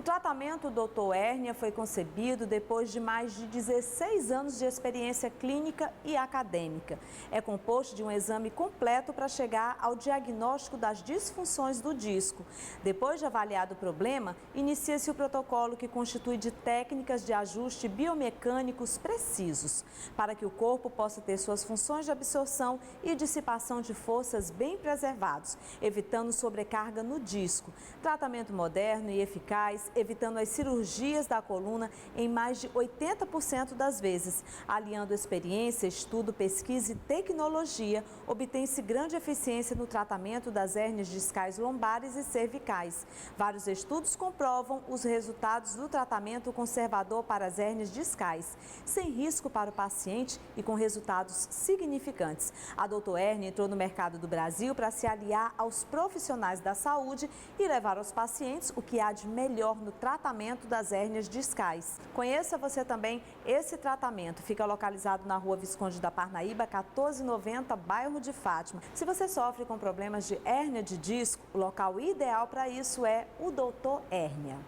O tratamento Dr. Hérnia foi concebido depois de mais de 16 anos de experiência clínica e acadêmica. É composto de um exame completo para chegar ao diagnóstico das disfunções do disco. Depois de avaliado o problema, inicia-se o protocolo que constitui de técnicas de ajuste biomecânicos precisos, para que o corpo possa ter suas funções de absorção e dissipação de forças bem preservados, evitando sobrecarga no disco. Tratamento moderno e eficaz, evitando as cirurgias da coluna em mais de 80% das vezes. Aliando experiência, estudo, pesquisa e tecnologia, obtém-se grande eficiência no tratamento das hérnias discais lombares e cervicais. Vários estudos comprovam os resultados do tratamento conservador para as hérnias discais, sem risco para o paciente e com resultados significantes. A Dr. Hérnia entrou no mercado do Brasil para se aliar aos profissionais da saúde e levar aos pacientes o que há de melhor no tratamento das hérnias discais. Conheça você também esse tratamento. Fica localizado na Rua Visconde da Parnaíba, 1490, bairro de Fátima. Se você sofre com problemas de hérnia de disco, o local ideal para isso é o Dr. Hérnia.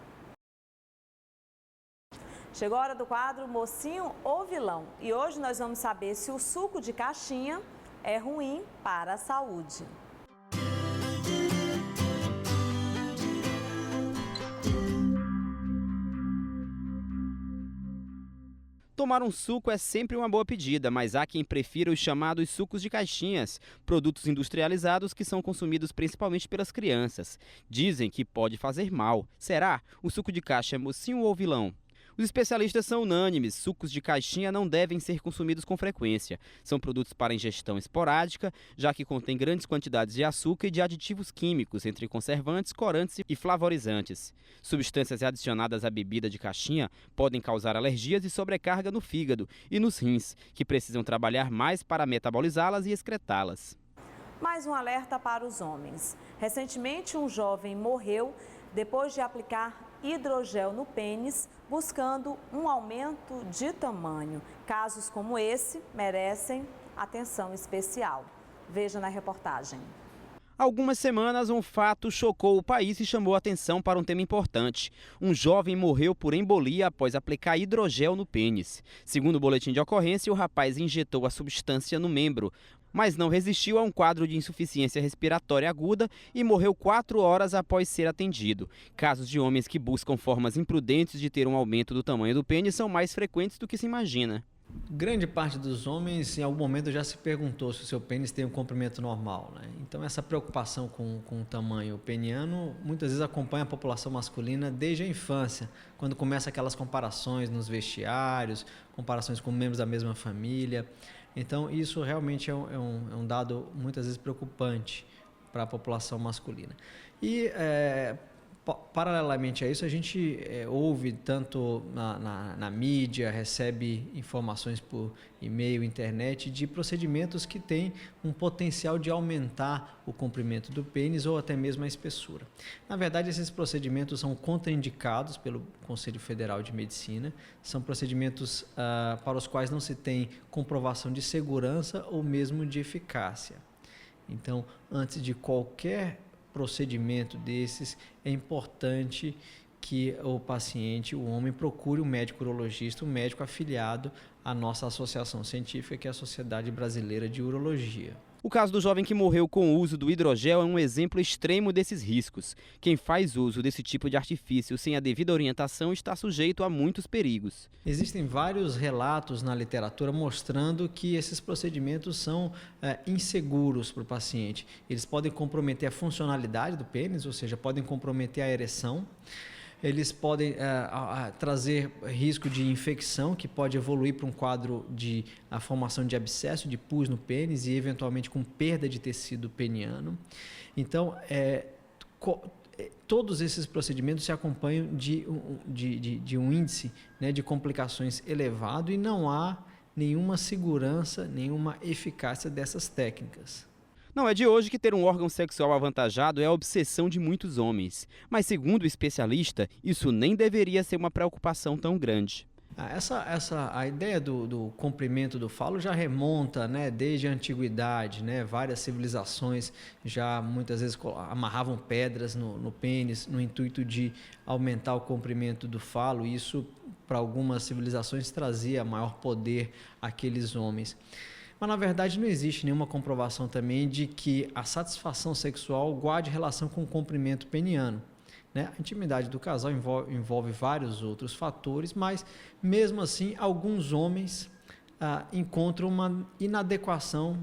Chegou a hora do quadro Mocinho ou Vilão. E hoje nós vamos saber se o suco de caixinha é ruim para a saúde. Tomar um suco é sempre uma boa pedida, mas há quem prefira os chamados sucos de caixinhas, produtos industrializados que são consumidos principalmente pelas crianças. Dizem que pode fazer mal. Será? O suco de caixa é mocinho ou vilão? Os especialistas são unânimes, sucos de caixinha não devem ser consumidos com frequência. São produtos para ingestão esporádica, já que contêm grandes quantidades de açúcar e de aditivos químicos, entre conservantes, corantes e flavorizantes. Substâncias adicionadas à bebida de caixinha podem causar alergias e sobrecarga no fígado e nos rins, que precisam trabalhar mais para metabolizá-las e excretá-las. Mais um alerta para os homens. Recentemente, um jovem morreu depois de aplicar hidrogel no pênis, buscando um aumento de tamanho. Casos como esse merecem atenção especial. Veja na reportagem. Há algumas semanas, um fato chocou o país e chamou a atenção para um tema importante. Um jovem morreu por embolia após aplicar hidrogel no pênis. Segundo o boletim de ocorrência, o rapaz injetou a substância no membro, mas não resistiu a um quadro de insuficiência respiratória aguda e morreu 4 horas após ser atendido. Casos de homens que buscam formas imprudentes de ter um aumento do tamanho do pênis são mais frequentes do que se imagina. Grande parte dos homens, em algum momento, já se perguntou se o seu pênis tem um comprimento normal, né? Então, essa preocupação com o tamanho peniano muitas vezes acompanha a população masculina desde a infância, quando começa aquelas comparações nos vestiários, comparações com membros da mesma família. Então, isso realmente é um dado muitas vezes preocupante para a população masculina. E, paralelamente a isso, a gente ouve tanto na mídia, recebe informações por e-mail, internet, de procedimentos que têm um potencial de aumentar o comprimento do pênis ou até mesmo a espessura. Na verdade, esses procedimentos são contraindicados pelo Conselho Federal de Medicina, são procedimentos para os quais não se tem comprovação de segurança ou mesmo de eficácia. Então, antes de qualquer procedimento desses, é importante que o paciente, o homem, procure um médico urologista, um médico afiliado à nossa associação científica, que é a Sociedade Brasileira de Urologia. O caso do jovem que morreu com o uso do hidrogel é um exemplo extremo desses riscos. Quem faz uso desse tipo de artifício sem a devida orientação está sujeito a muitos perigos. Existem vários relatos na literatura mostrando que esses procedimentos são inseguros para o paciente. Eles podem comprometer a funcionalidade do pênis, ou seja, podem comprometer a ereção. Eles podem trazer risco de infecção, que pode evoluir para um quadro de a formação de abscesso, de pus no pênis e eventualmente com perda de tecido peniano. Então, todos esses procedimentos se acompanham de um índice, né, de complicações elevado e não há nenhuma segurança, nenhuma eficácia dessas técnicas. Não é de hoje que ter um órgão sexual avantajado é a obsessão de muitos homens. Mas, segundo o especialista, isso nem deveria ser uma preocupação tão grande. A ideia do comprimento do falo já remonta, né, desde a antiguidade, né? Várias civilizações já muitas vezes amarravam pedras no pênis no intuito de aumentar o comprimento do falo. Isso, para algumas civilizações, trazia maior poder àqueles homens. Mas, na verdade, não existe nenhuma comprovação também de que a satisfação sexual guarde relação com o comprimento peniano. Né? A intimidade do casal envolve vários outros fatores, mas, mesmo assim, alguns homens encontram uma inadequação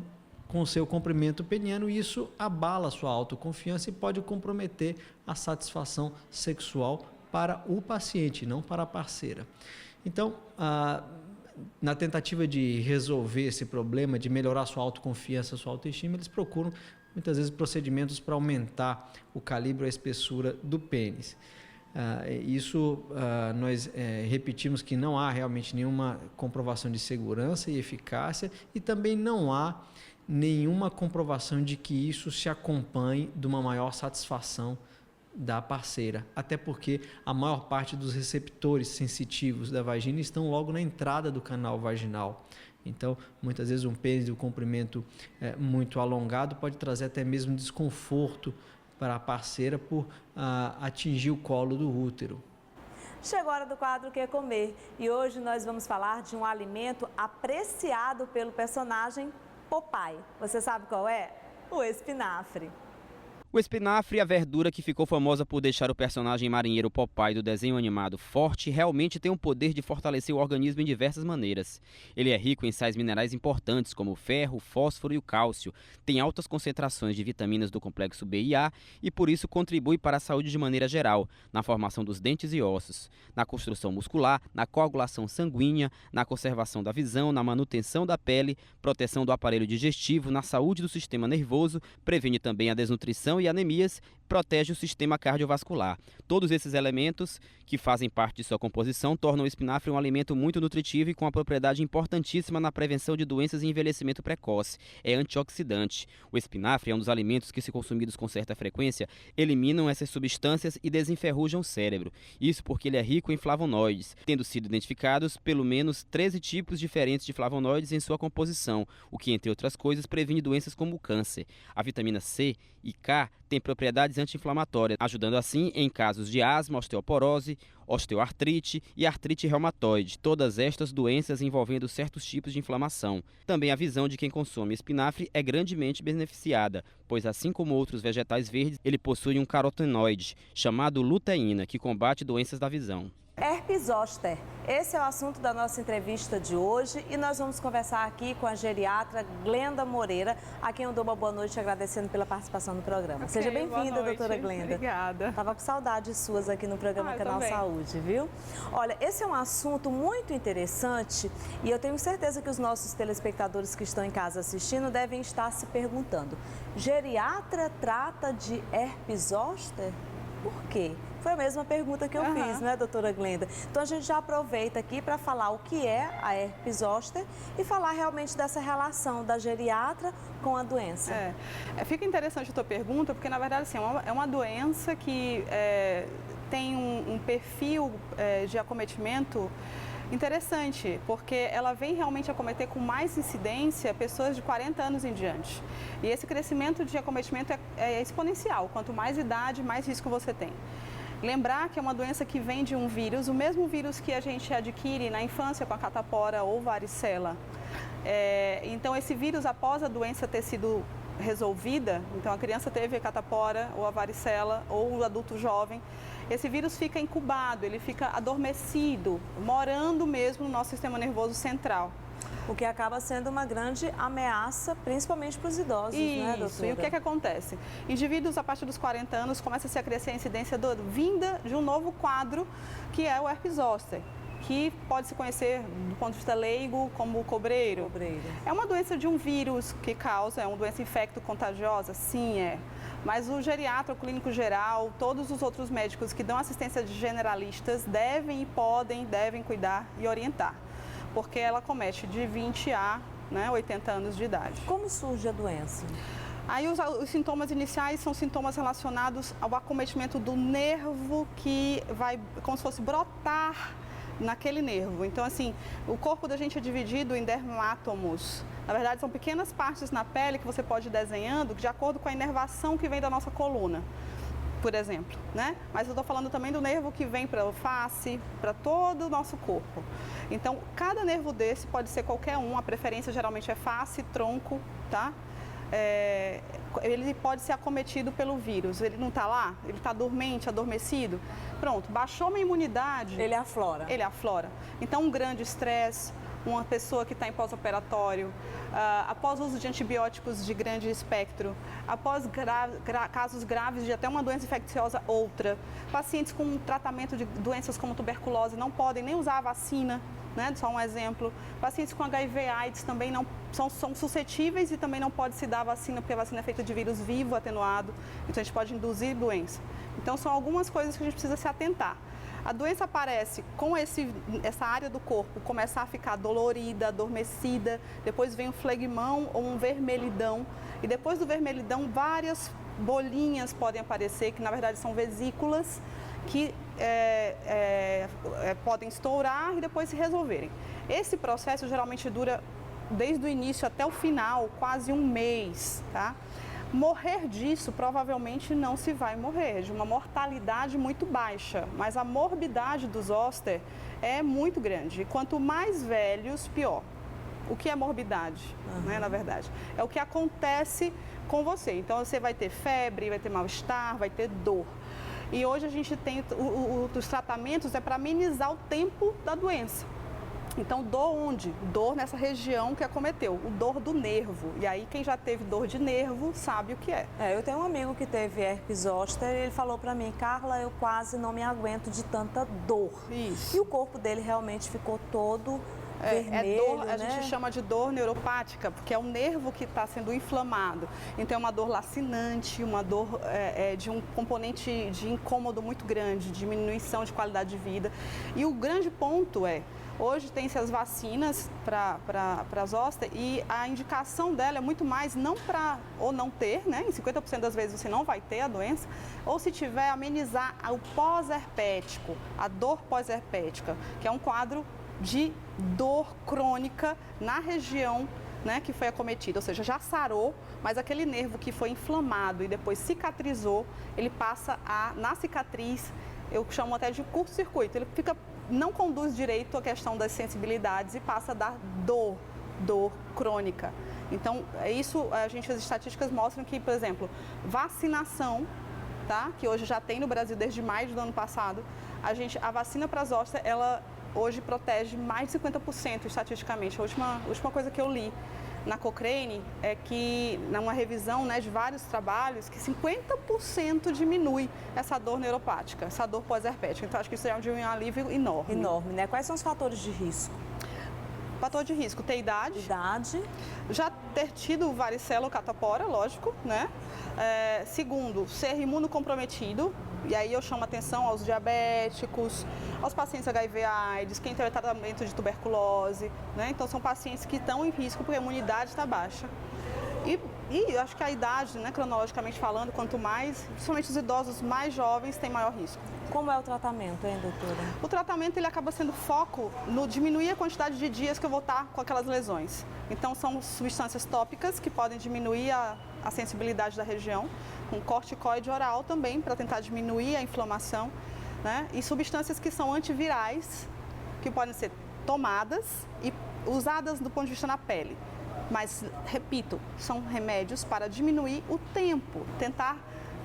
com o seu comprimento peniano e isso abala a sua autoconfiança e pode comprometer a satisfação sexual para o paciente, não para a parceira. Então, na tentativa de resolver esse problema, de melhorar sua autoconfiança, sua autoestima, eles procuram muitas vezes procedimentos para aumentar o calibre ou a espessura do pênis. Nós repetimos que não há realmente nenhuma comprovação de segurança e eficácia e também não há nenhuma comprovação de que isso se acompanhe de uma maior satisfação da parceira, até porque a maior parte dos receptores sensitivos da vagina estão logo na entrada do canal vaginal. Então, muitas vezes um pênis de um comprimento muito alongado pode trazer até mesmo desconforto para a parceira por atingir o colo do útero. Chegou a hora do quadro Que Comer e hoje nós vamos falar de um alimento apreciado pelo personagem Popeye. Você sabe qual é? O espinafre. O espinafre, a verdura que ficou famosa por deixar o personagem marinheiro Popeye do desenho animado forte, realmente tem o poder de fortalecer o organismo em diversas maneiras. Ele é rico em sais minerais importantes como o ferro, o fósforo e o cálcio, tem altas concentrações de vitaminas do complexo B e A e por isso contribui para a saúde de maneira geral, na formação dos dentes e ossos, na construção muscular, na coagulação sanguínea, na conservação da visão, na manutenção da pele, proteção do aparelho digestivo, na saúde do sistema nervoso, previne também a desnutrição e anemias, protege o sistema cardiovascular. Todos esses elementos que fazem parte de sua composição tornam o espinafre um alimento muito nutritivo e com uma propriedade importantíssima na prevenção de doenças e envelhecimento precoce. É antioxidante. O espinafre é um dos alimentos que, se consumidos com certa frequência, eliminam essas substâncias e desenferrujam o cérebro. Isso porque ele é rico em flavonoides, tendo sido identificados pelo menos 13 tipos diferentes de flavonoides em sua composição, o que, entre outras coisas, previne doenças como o câncer. A vitamina C e K têm propriedades anti-inflamatórias, ajudando assim em casos de asma, osteoporose, osteoartrite e artrite reumatoide, todas estas doenças envolvendo certos tipos de inflamação. Também a visão de quem consome espinafre é grandemente beneficiada, pois assim como outros vegetais verdes, ele possui um carotenoide, chamado luteína, que combate doenças da visão. Herpes zoster. Esse é o assunto da nossa entrevista de hoje e nós vamos conversar aqui com a geriatra Glenda Moreira, a quem eu dou uma boa noite agradecendo pela participação no programa. Okay, seja bem-vinda, doutora Glenda. Obrigada. Tava com saudades suas aqui no programa Canal também. Saúde, viu? Olha, esse é um assunto muito interessante e eu tenho certeza que os nossos telespectadores que estão em casa assistindo devem estar se perguntando: geriatra trata de herpes zoster? Por quê? Foi a mesma pergunta que eu fiz, né, doutora Glenda? Então a gente já aproveita aqui para falar o que é a herpes zoster e falar realmente dessa relação da geriatra com a doença. Fica interessante a tua pergunta, porque na verdade assim, é uma doença que tem um perfil de acometimento interessante, porque ela vem realmente acometer com mais incidência pessoas de 40 anos em diante. E esse crescimento de acometimento é exponencial. Quanto mais idade, mais risco você tem. Lembrar que é uma doença que vem de um vírus, o mesmo vírus que a gente adquire na infância com a catapora ou varicela. Então, esse vírus, após a doença ter sido resolvida, então a criança teve a catapora ou a varicela ou o adulto jovem, esse vírus fica incubado, ele fica adormecido, morando mesmo no nosso sistema nervoso central. O que acaba sendo uma grande ameaça, principalmente para os idosos, né, doutora? Isso, e o que acontece? Indivíduos a partir dos 40 anos começam a crescer a incidência vinda de um novo quadro, que é o herpes zoster, que pode se conhecer do ponto de vista leigo como o cobreiro. É uma doença de um vírus que causa, é uma doença infecto-contagiosa? Sim, é. Mas o geriatra, o clínico geral, todos os outros médicos que dão assistência de generalistas devem cuidar e orientar, porque ela comete de 20 a 80 anos de idade. Como surge a doença? Aí os sintomas iniciais são sintomas relacionados ao acometimento do nervo que vai como se fosse brotar naquele nervo. Então, assim, o corpo da gente é dividido em dermátomos. Na verdade, são pequenas partes na pele que você pode ir desenhando de acordo com a inervação que vem da nossa coluna, por exemplo, né? Mas eu estou falando também do nervo que vem para a face, para todo o nosso corpo. Então, cada nervo desse pode ser qualquer um, a preferência geralmente é face, tronco, tá? Ele pode ser acometido pelo vírus. Ele não está lá? Ele está dormente, adormecido? Pronto, baixou uma imunidade. Ele aflora. Ele aflora. Então, um grande estresse, uma pessoa que está em pós-operatório, após o uso de antibióticos de grande espectro, após casos graves de até uma doença infecciosa outra, pacientes com tratamento de doenças como tuberculose não podem nem usar a vacina, né? Só um exemplo. Pacientes com HIV/AIDS também não são suscetíveis e também não pode se dar a vacina, porque a vacina é feita de vírus vivo atenuado, então a gente pode induzir doença. Então são algumas coisas que a gente precisa se atentar. A doença aparece com essa área do corpo começar a ficar dolorida, adormecida, depois vem um flegmão ou um vermelhidão, e depois do vermelhidão várias bolinhas podem aparecer, que na verdade são vesículas, que podem estourar e depois se resolverem. Esse processo geralmente dura desde o início até o final, quase um mês, tá? Morrer disso provavelmente não se vai morrer, de uma mortalidade muito baixa, mas a morbidade dos zoster é muito grande. E quanto mais velhos, pior. O que é morbidade, né, na verdade? É o que acontece com você. Então você vai ter febre, vai ter mal-estar, vai ter dor. E hoje a gente tem os tratamentos para amenizar o tempo da doença. Então, dor onde? Dor nessa região que acometeu, o dor do nervo. E aí, quem já teve dor de nervo sabe o que é. Eu tenho um amigo que teve herpes zoster e ele falou pra mim, Carla, eu quase não me aguento de tanta dor. Isso. E o corpo dele realmente ficou todo vermelho, dor, né? a gente chama de dor neuropática, porque é o nervo que está sendo inflamado. Então, é uma dor lacinante, uma dor de um componente de incômodo muito grande, diminuição de qualidade de vida. E o grande ponto hoje tem-se as vacinas para zoster e a indicação dela é muito mais não para ou não ter, né? Em 50% das vezes você não vai ter a doença, ou se tiver, amenizar o pós-herpético, a dor pós-herpética, que é um quadro de dor crônica na região, né, que foi acometida, ou seja, já sarou, mas aquele nervo que foi inflamado e depois cicatrizou, ele passa na cicatriz, eu chamo até de curto-circuito, ele não conduz direito à questão das sensibilidades e passa a dar dor crônica. Então, as estatísticas mostram que, por exemplo, vacinação, tá, que hoje já tem no Brasil desde maio do ano passado, a vacina para zoster, ela hoje protege mais de 50% estatisticamente. A última coisa que eu li na Cochrane é que, numa revisão, né, de vários trabalhos, que 50% diminui essa dor neuropática, essa dor pós-herpética. Então, acho que isso é de um alívio enorme. Enorme, né? Quais são os fatores de risco? Fator de risco, ter idade. Já ter tido varicela ou catapora, lógico, né? Segundo, ser imunocomprometido. E aí eu chamo atenção aos diabéticos, aos pacientes HIV/AIDS, quem tem tratamento de tuberculose, né? Então são pacientes que estão em risco porque a imunidade está baixa. E eu acho que a idade, né, cronologicamente falando, quanto mais, principalmente os idosos mais jovens, têm maior risco. Como é o tratamento, hein, doutora? O tratamento ele acaba sendo foco no diminuir a quantidade de dias que eu vou estar com aquelas lesões. Então são substâncias tópicas que podem diminuir a sensibilidade da região, com corticoide oral também, para tentar diminuir a inflamação, né? E substâncias que são antivirais, que podem ser tomadas e usadas do ponto de vista na pele. Mas, repito, são remédios para diminuir o tempo, tentar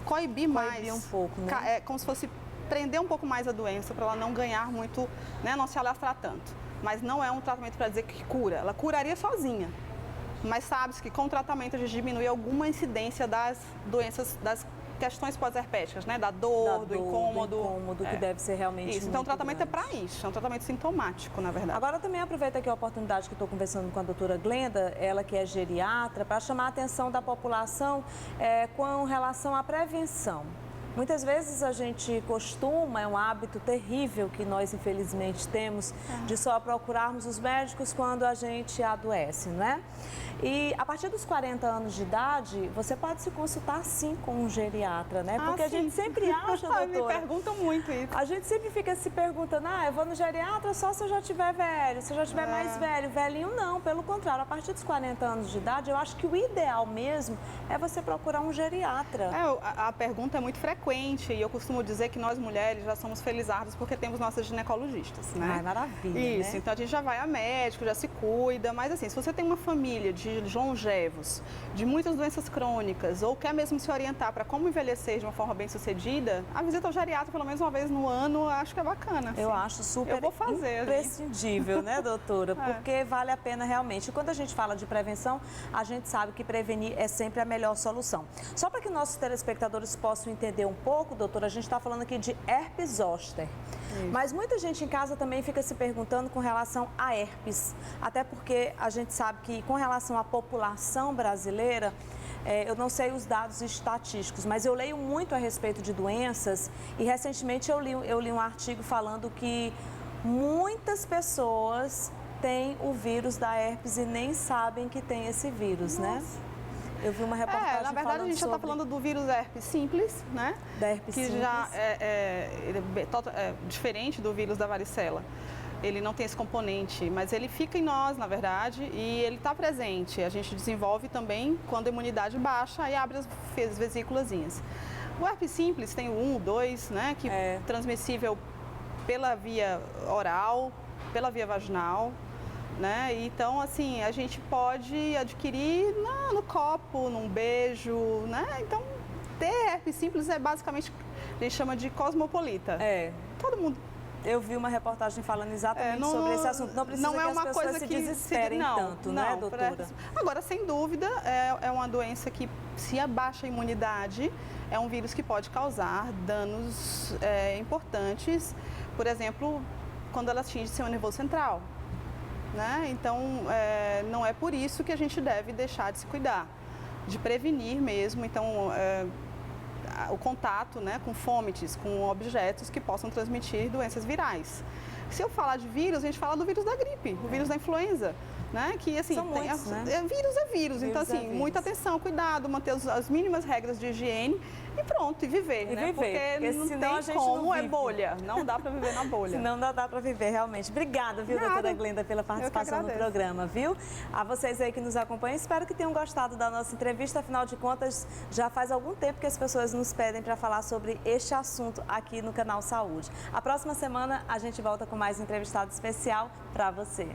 coibir mais. Um pouco, né? É como se fosse prender um pouco mais a doença, para ela não ganhar muito, né, não se alastrar tanto. Mas não é um tratamento para dizer que cura, ela curaria sozinha. Mas sabe-se que com o tratamento a gente diminui alguma incidência das doenças, das questões pós-herpéticas, né? Da dor, do incômodo. Que deve ser realmente isso. Então o tratamento é para isso, é um tratamento sintomático, na verdade. Agora também aproveito aqui a oportunidade que estou conversando com a doutora Glenda, ela que é geriatra, para chamar a atenção da população com relação à prevenção. Muitas vezes a gente costuma, é um hábito terrível que nós infelizmente temos, de só procurarmos os médicos quando a gente adoece, né? E a partir dos 40 anos de idade, você pode se consultar sim com um geriatra, né? Porque a gente sempre acha, doutora... Me perguntam muito isso. A gente sempre fica se perguntando, eu vou no geriatra só se eu já tiver velho, se eu já tiver mais velho. Velhinho não, pelo contrário, a partir dos 40 anos de idade, eu acho que o ideal mesmo é você procurar um geriatra. A pergunta é muito frequente e eu costumo dizer que nós mulheres já somos felizardas porque temos nossas ginecologistas, né? Ai, maravilha, isso, né? Então a gente já vai a médico, já se cuida, mas assim, se você tem uma família de longevos, de muitas doenças crônicas, ou quer mesmo se orientar para como envelhecer de uma forma bem sucedida, a visita ao geriatra pelo menos uma vez no ano, acho que é bacana. Assim. Eu acho super imprescindível, né, doutora? Porque vale a pena realmente. E quando a gente fala de prevenção, a gente sabe que prevenir é sempre a melhor solução. Só para que nossos telespectadores possam entender um pouco, doutora, a gente está falando aqui de herpes zoster. Mas muita gente em casa também fica se perguntando com relação a herpes. Até porque a gente sabe que com relação à população brasileira, eu não sei os dados estatísticos, mas eu leio muito a respeito de doenças e recentemente eu li um artigo falando que muitas pessoas têm o vírus da herpes e nem sabem que tem esse vírus, né? Eu vi uma reportagem na verdade a gente já está falando do vírus herpes simples, né? Da herpes que simples. Já é diferente do vírus da varicela. Ele não tem esse componente, mas ele fica em nós, na verdade, e ele está presente. A gente desenvolve também quando a imunidade baixa e abre as vesículazinhas. O herpes simples tem o 1, o 2, né? Que é transmissível pela via oral, pela via vaginal. Né? Então, assim, a gente pode adquirir no copo, num beijo, né? Então, ter herpes simples é basicamente, a gente chama de cosmopolita. Todo mundo. Eu vi uma reportagem falando exatamente sobre esse assunto. Não precisa que as pessoas se desesperem tanto, né, doutora? Agora, sem dúvida, é uma doença que, se abaixa a imunidade, é um vírus que pode causar danos importantes. Por exemplo, quando ela atinge seu nervoso central. Né? Então, não é por isso que a gente deve deixar de se cuidar, de prevenir mesmo. Então, o contato, né, com fomites, com objetos que possam transmitir doenças virais. Se eu falar de vírus, a gente fala do vírus da gripe, o vírus da influenza. Né? Que, assim, são muitos, né? Vírus é vírus. Então, assim, muita atenção, cuidado, manter as mínimas regras de higiene e pronto, e viver, né? Porque não tem como, é bolha. Não dá para viver na bolha. Senão não dá para viver, realmente. Obrigada, viu, doutora Glenda, pela participação no programa, viu? A vocês aí que nos acompanham, espero que tenham gostado da nossa entrevista. Afinal de contas, já faz algum tempo que as pessoas nos pedem para falar sobre este assunto aqui no Canal Saúde. A próxima semana, a gente volta com mais entrevistado especial para você.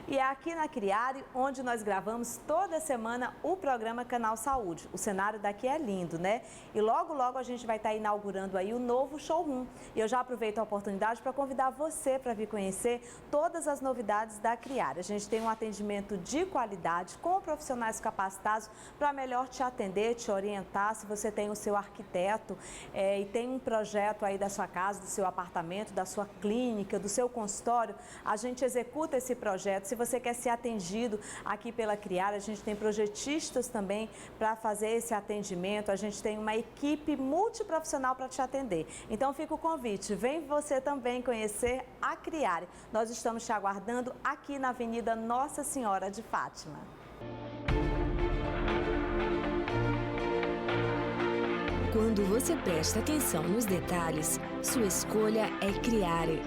E é aqui na Criare, onde nós gravamos toda semana o programa Canal Saúde. O cenário daqui é lindo, né? E logo, logo a gente vai estar inaugurando aí o novo showroom. E eu já aproveito a oportunidade para convidar você para vir conhecer todas as novidades da Criare. A gente tem um atendimento de qualidade, com profissionais capacitados para melhor te atender, te orientar. Se você tem o seu arquiteto e tem um projeto aí da sua casa, do seu apartamento, da sua clínica, do seu consultório, a gente executa esse projeto. Se você quer ser atendido aqui pela Criare, a gente tem projetistas também para fazer esse atendimento. A gente tem uma equipe multiprofissional para te atender. Então fica o convite, vem você também conhecer a Criare. Nós estamos te aguardando aqui na Avenida Nossa Senhora de Fátima. Quando você presta atenção nos detalhes, sua escolha é Criare.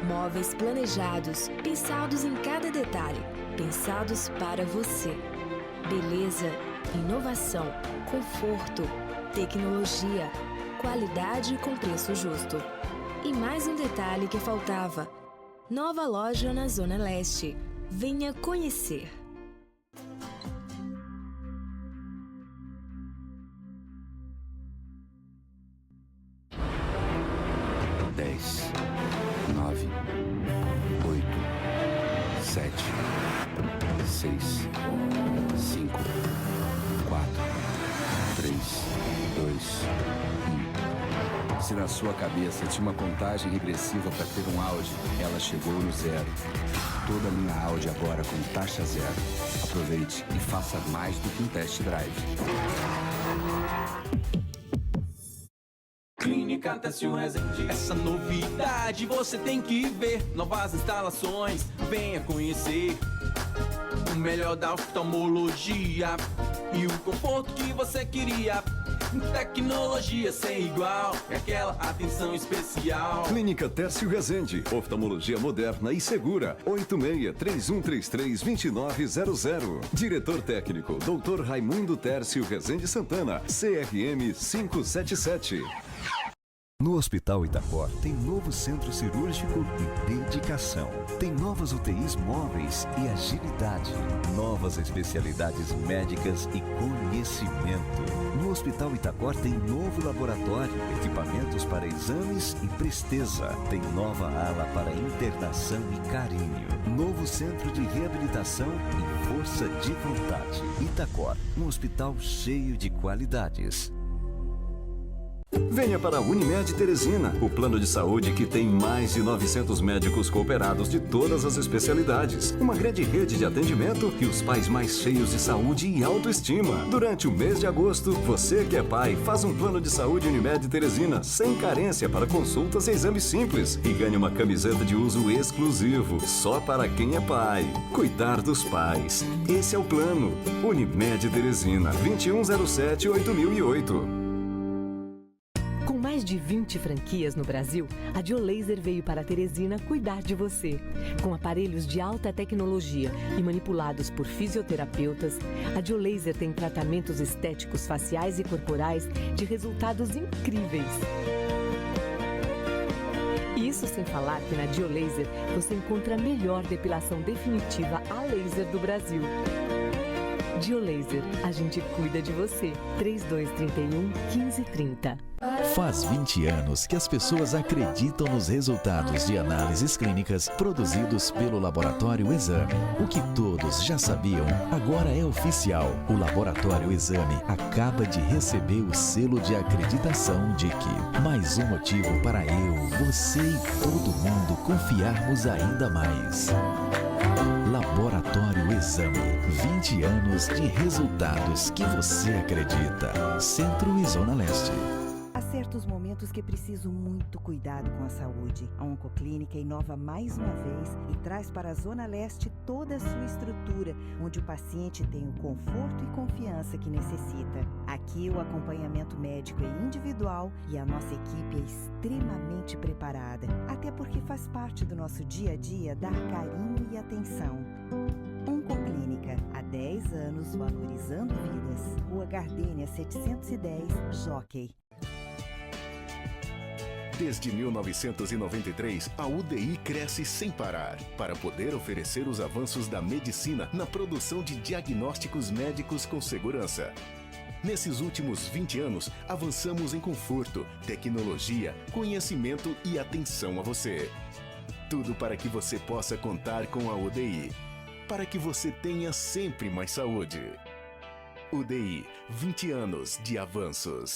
Móveis planejados, pensados em cada detalhe, pensados para você. Beleza, inovação, conforto, tecnologia, qualidade com preço justo. E mais um detalhe que faltava. Nova loja na Zona Leste. Venha conhecer. Se na sua cabeça tinha uma contagem regressiva para ter um Audi, ela chegou no zero. Toda linha Audi agora com taxa zero. Aproveite e faça mais do que um test drive. Clínica Tércio Rezende. Essa novidade você tem que ver. Novas instalações, venha conhecer. O melhor da oftalmologia e o conforto que você queria. Tecnologia sem igual, é aquela atenção especial. Clínica Tércio Rezende, oftalmologia moderna e segura. 86-3133-2900. Diretor técnico, Dr. Raimundo Tércio Rezende Santana, CRM 577. No Hospital Itacor tem novo centro cirúrgico e dedicação. Tem novas UTIs móveis e agilidade. Novas especialidades médicas e conhecimento. No Hospital Itacor tem novo laboratório, equipamentos para exames e presteza. Tem nova ala para internação e carinho. Novo centro de reabilitação e força de vontade. Itacor, um hospital cheio de qualidades. Venha para a Unimed Teresina, o plano de saúde que tem mais de 900 médicos cooperados de todas as especialidades. Uma grande rede de atendimento e os pais mais cheios de saúde e autoestima. Durante o mês de agosto, você que é pai, faz um plano de saúde Unimed Teresina, sem carência para consultas e exames simples. E ganhe uma camiseta de uso exclusivo, só para quem é pai. Cuidar dos pais. Esse é o plano. Unimed Teresina, 2107-8008. Com mais de 20 franquias no Brasil, a Diolaser veio para Teresina cuidar de você. Com aparelhos de alta tecnologia e manipulados por fisioterapeutas, a Diolaser tem tratamentos estéticos faciais e corporais de resultados incríveis. Isso sem falar que na Diolaser você encontra a melhor depilação definitiva a laser do Brasil. Diolaser, a gente cuida de você. 3231-1530. Faz 20 anos que as pessoas acreditam nos resultados de análises clínicas produzidos pelo Laboratório Exame. O que todos já sabiam, agora é oficial. O Laboratório Exame acaba de receber o selo de acreditação de que mais um motivo para eu, você e todo mundo confiarmos ainda mais. Laboratório Exame. 20 anos de resultados que você acredita. Centro e Zona Leste. Há certos momentos que é preciso muito cuidado com a saúde. A Oncoclínica inova mais uma vez e traz para a Zona Leste toda a sua estrutura, onde o paciente tem o conforto e confiança que necessita. Aqui o acompanhamento médico é individual e a nossa equipe é extremamente preparada, até porque faz parte do nosso dia a dia dar carinho e atenção. Oncoclínica, há 10 anos valorizando vidas. Rua Gardênia 710, Jockey. Desde 1993, a UDI cresce sem parar, para poder oferecer os avanços da medicina na produção de diagnósticos médicos com segurança. Nesses últimos 20 anos, avançamos em conforto, tecnologia, conhecimento e atenção a você. Tudo para que você possa contar com a UDI, para que você tenha sempre mais saúde. UDI, 20 anos de avanços.